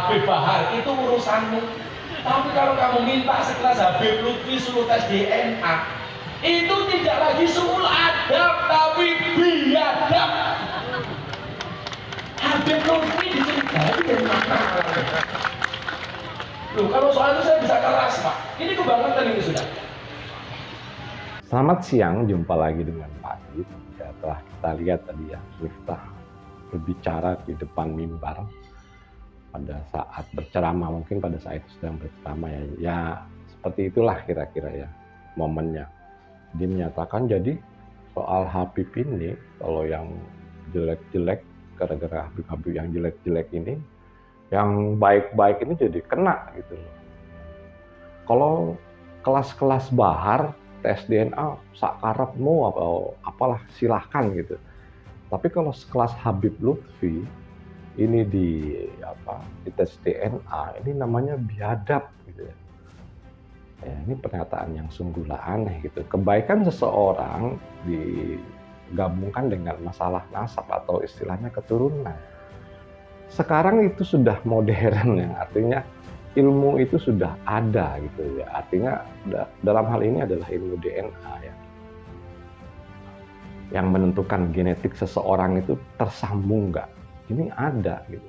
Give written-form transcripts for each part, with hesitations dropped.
Habib Bahar itu urusanmu. Tapi kalau kamu minta sekelas Habib Lutfi suruh tes DNA, itu tidak lagi suul adab tapi biadab. Habib Lutfi diceritain dari mana? Loh, kalau soal itu saya bisa keras, Pak. Ini kebangetan ini sudah. Selamat siang, jumpa lagi dengan Pak Agit. Ya, telah kita lihat tadi ya, Miftah berbicara di depan mimbar pada saat berceramah, mungkin pada saat itu sedang berceramah ya. Ya, seperti itulah kira-kira ya momennya. Dia menyatakan jadi soal Habib ini, kalau yang jelek-jelek, gara-gara Habib-Habib yang jelek-jelek ini, yang baik-baik ini jadi kena gitu loh. Kalau kelas-kelas Bahar, tes DNA, sakarepmu atau apalah silahkan gitu. Tapi kalau sekelas Habib Lutfi, ini di tes DNA, ini namanya biadab gitu ya. Ya, ini pernyataan yang sungguhlah aneh gitu. Kebaikan seseorang digabungkan dengan masalah nasab atau istilahnya keturunan. Sekarang itu sudah modern ya, artinya ilmu itu sudah ada gitu ya. Artinya dalam hal ini adalah ilmu DNA ya, yang menentukan genetik seseorang itu tersambung nggak. Ini ada gitu.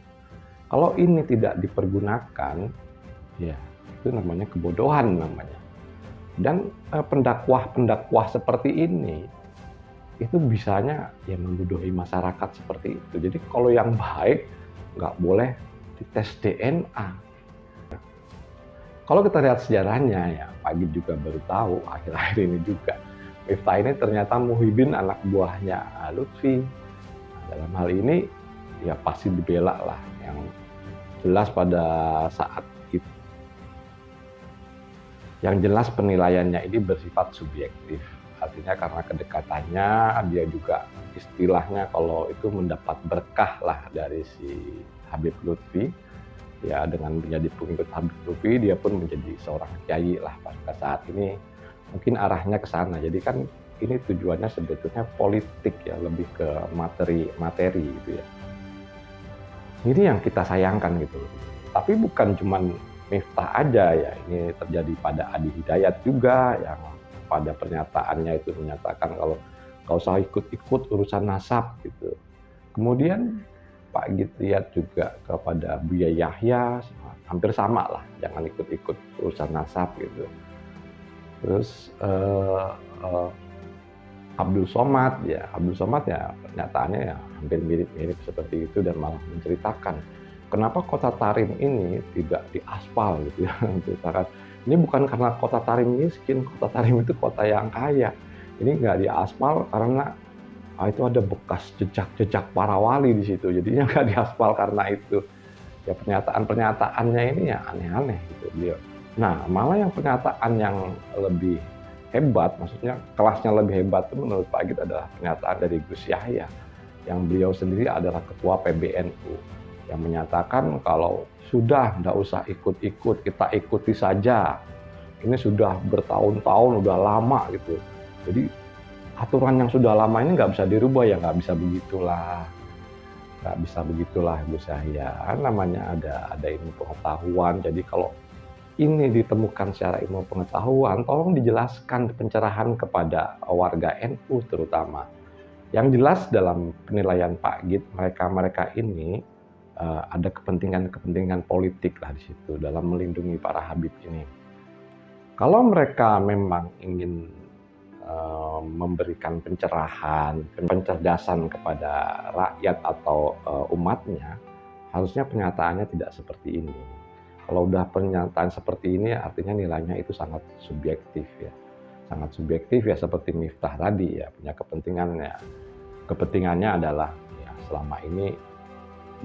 Kalau ini tidak dipergunakan, ya itu namanya kebodohan namanya. Dan pendakwah-pendakwah seperti ini itu bisanya ya membodohi masyarakat seperti itu. Jadi kalau yang baik nggak boleh dites DNA. Kalau kita lihat sejarahnya ya, Pak Agit juga baru tahu akhir-akhir ini juga. Miftah ini ternyata Muhyiddin anak buahnya Lutfi. Nah, dalam hal ini ya pasti dibela lah. Yang jelas pada saat itu, yang jelas penilaiannya ini bersifat subjektif. Artinya karena kedekatannya, dia juga istilahnya kalau itu mendapat berkah lah dari si Habib Lutfi. Ya dengan menjadi pengikut Habib Lutfi, dia pun menjadi seorang kiai lah pada saat ini. Mungkin arahnya ke sana. Jadi kan ini tujuannya sebetulnya politik ya, lebih ke materi gitu ya. Ini yang kita sayangkan gitu. Tapi bukan cuman Miftah aja ya, ini terjadi pada Adi Hidayat juga yang pada pernyataannya itu menyatakan kalau nggak usah ikut-ikut urusan nasab gitu. Kemudian Pak Agit lihat juga kepada Buya Yahya, hampir sama lah, jangan ikut-ikut urusan nasab gitu. Terus Abdul Somad ya pernyataannya ya hampir mirip-mirip seperti itu dan malah menceritakan kenapa kota Tarim ini tidak diaspal gitu ya. Menceritakan ini bukan karena kota Tarim miskin, kota Tarim itu kota yang kaya. Ini nggak diaspal karena itu ada bekas jejak-jejak para wali di situ, jadinya nggak diaspal karena itu. Ya pernyataan-pernyataannya ini ya aneh-aneh gitu beliau. Nah malah yang pernyataan yang lebih hebat, maksudnya kelasnya lebih hebat itu menurut Pak Agit adalah pernyataan dari Gus Yahya, yang beliau sendiri adalah ketua PBNU, yang menyatakan kalau sudah nggak usah ikut-ikut, kita ikuti saja. Ini sudah bertahun-tahun, udah lama gitu. Jadi aturan yang sudah lama ini nggak bisa dirubah ya, nggak bisa begitulah Gus Yahya. Namanya ada ilmu pengetahuan. Jadi kalau ini ditemukan secara ilmu pengetahuan, tolong dijelaskan pencerahan kepada warga NU terutama. Yang jelas dalam penilaian Pak Agit, mereka ini ada kepentingan politik lah di situ dalam melindungi para Habib ini. Kalau mereka memang ingin memberikan pencerahan, pencerdasan kepada rakyat atau umatnya, harusnya pernyataannya tidak seperti ini. Kalau udah pernyataan seperti ini, artinya nilainya itu sangat subjektif ya. Sangat subjektif ya, seperti Miftah tadi ya, punya kepentingannya. Kepentingannya adalah ya, selama ini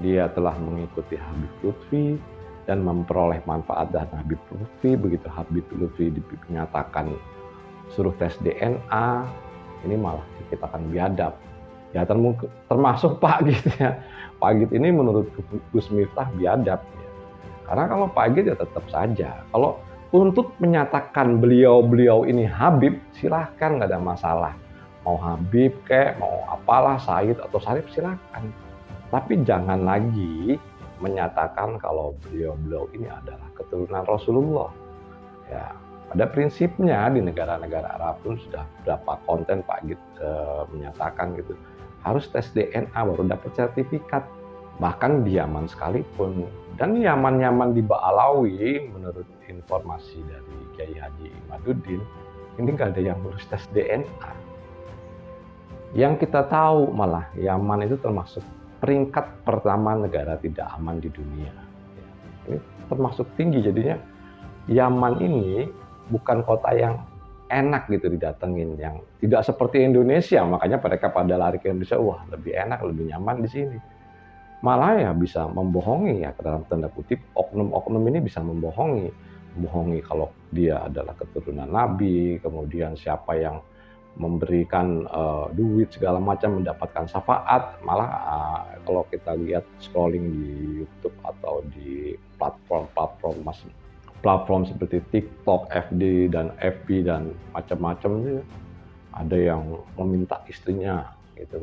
dia telah mengikuti Habib Lutfi dan memperoleh manfaat dari Habib Lutfi. Begitu Habib Lutfi dinyatakan suruh tes DNA, ini malah dikatakan biadab. Ya termasuk Pak Agit ya. Pak Agit ini menurut Gus Miftah biadab. Ya. Karena kalau Pak Agit ya tetap saja. Kalau untuk menyatakan beliau ini Habib, silahkan, nggak ada masalah. Mau Habib kayak mau apalah, Said atau Sarif silahkan. Tapi jangan lagi menyatakan kalau beliau ini adalah keturunan Rasulullah. Ya, pada prinsipnya di negara-negara Arab pun sudah beberapa konten Pak Git menyatakan gitu, harus tes DNA baru dapat sertifikat. Bahkan di Yaman sekalipun, dan Yaman di Ba'alawi menurut informasi dari Kiai Haji Imaduddin, ini nggak ada yang lulus tes DNA. Yang kita tahu malah Yaman itu termasuk peringkat pertama negara tidak aman di dunia. Ini termasuk tinggi, jadinya Yaman ini bukan kota yang enak gitu didatengin, yang tidak seperti Indonesia, makanya mereka pada lari ke Indonesia, wah lebih enak, lebih nyaman di sini. Malah ya bisa membohongi ya, dalam tanda kutip, oknum-oknum ini bisa membohongi kalau dia adalah keturunan Nabi, kemudian siapa yang memberikan duit segala macam mendapatkan syafaat. Malah kalau kita lihat scrolling di YouTube atau di platform seperti TikTok, FD dan FB dan macam-macam, ada yang meminta istrinya gitu,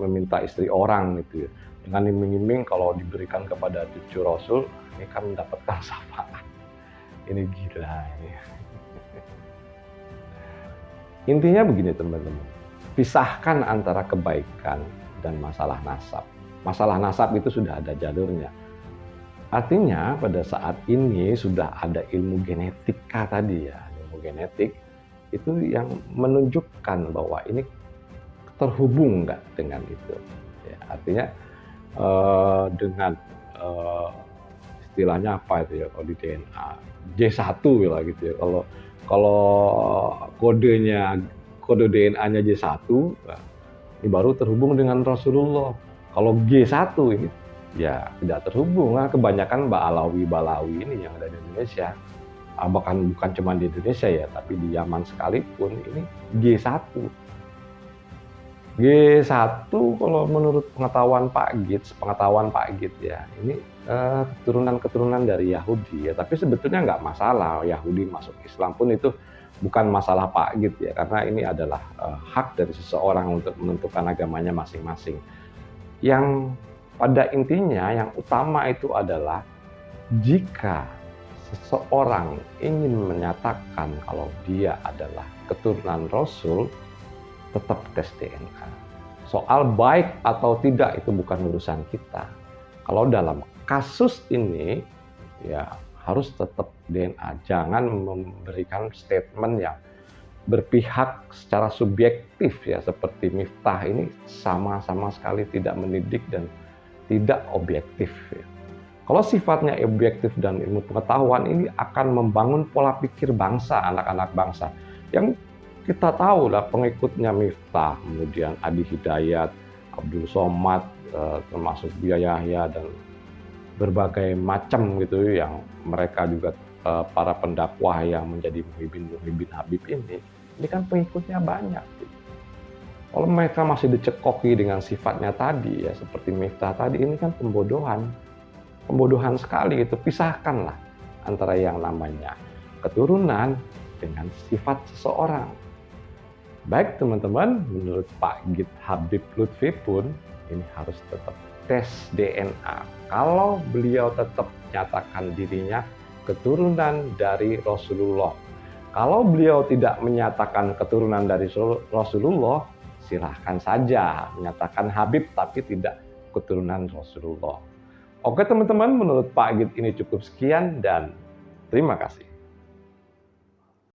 meminta istri orang gitu ya, dengan iming-iming kalau diberikan kepada cucu Rasul ini kan mendapatkan syafaat. Ini gila ini. Intinya begini teman-teman, pisahkan antara kebaikan dan masalah nasab. Masalah nasab itu sudah ada jalurnya. Artinya pada saat ini sudah ada ilmu genetika tadi ya, ilmu genetik itu yang menunjukkan bahwa ini terhubung nggak dengan itu. Ya, artinya dengan istilahnya apa itu ya kalau di DNA J1 ya gitu ya. Kalau kode DNA-nya J1, nah, ini baru terhubung dengan Rasulullah. Kalau G1 ini ya tidak terhubung. Nah, kebanyakan Ba'alawi ini yang ada di Indonesia, bahkan bukan cuma di Indonesia ya, tapi di Yaman sekalipun ini G1 kalau menurut pengetahuan Pak Git ya, ini keturunan dari Yahudi ya, tapi sebetulnya nggak masalah Yahudi masuk Islam pun itu bukan masalah Pak Git ya, karena ini adalah hak dari seseorang untuk menentukan agamanya masing-masing. Yang pada intinya yang utama itu adalah jika seseorang ingin menyatakan kalau dia adalah keturunan Rasul, tetap tes DNA. Soal baik atau tidak itu bukan urusan kita. Kalau dalam kasus ini ya harus tetap DNA. Jangan memberikan statement yang berpihak secara subjektif ya, seperti Miftah ini sama sekali tidak mendidik dan tidak objektif ya. Kalau sifatnya objektif dan ilmu pengetahuan ini akan membangun pola pikir bangsa, anak-anak bangsa. Yang kita tahu lah pengikutnya Miftah, kemudian Adi Hidayat, Abdul Somad, termasuk Buya Yahya dan berbagai macam gitu yang mereka juga para pendakwah yang menjadi muhibbin Habib ini kan pengikutnya banyak. Gitu. Kalau mereka masih dicekoki dengan sifatnya tadi ya seperti Miftah tadi, ini kan pembodohan sekali itu. Pisahkanlah antara yang namanya keturunan dengan sifat seseorang. Baik teman-teman, menurut Pak Git Habib Lutfi pun ini harus tetap tes DNA. Kalau beliau tetap menyatakan dirinya keturunan dari Rasulullah. Kalau beliau tidak menyatakan keturunan dari Rasulullah, silahkan saja menyatakan Habib tapi tidak keturunan Rasulullah. Oke teman-teman, menurut Pak Git ini cukup sekian dan terima kasih.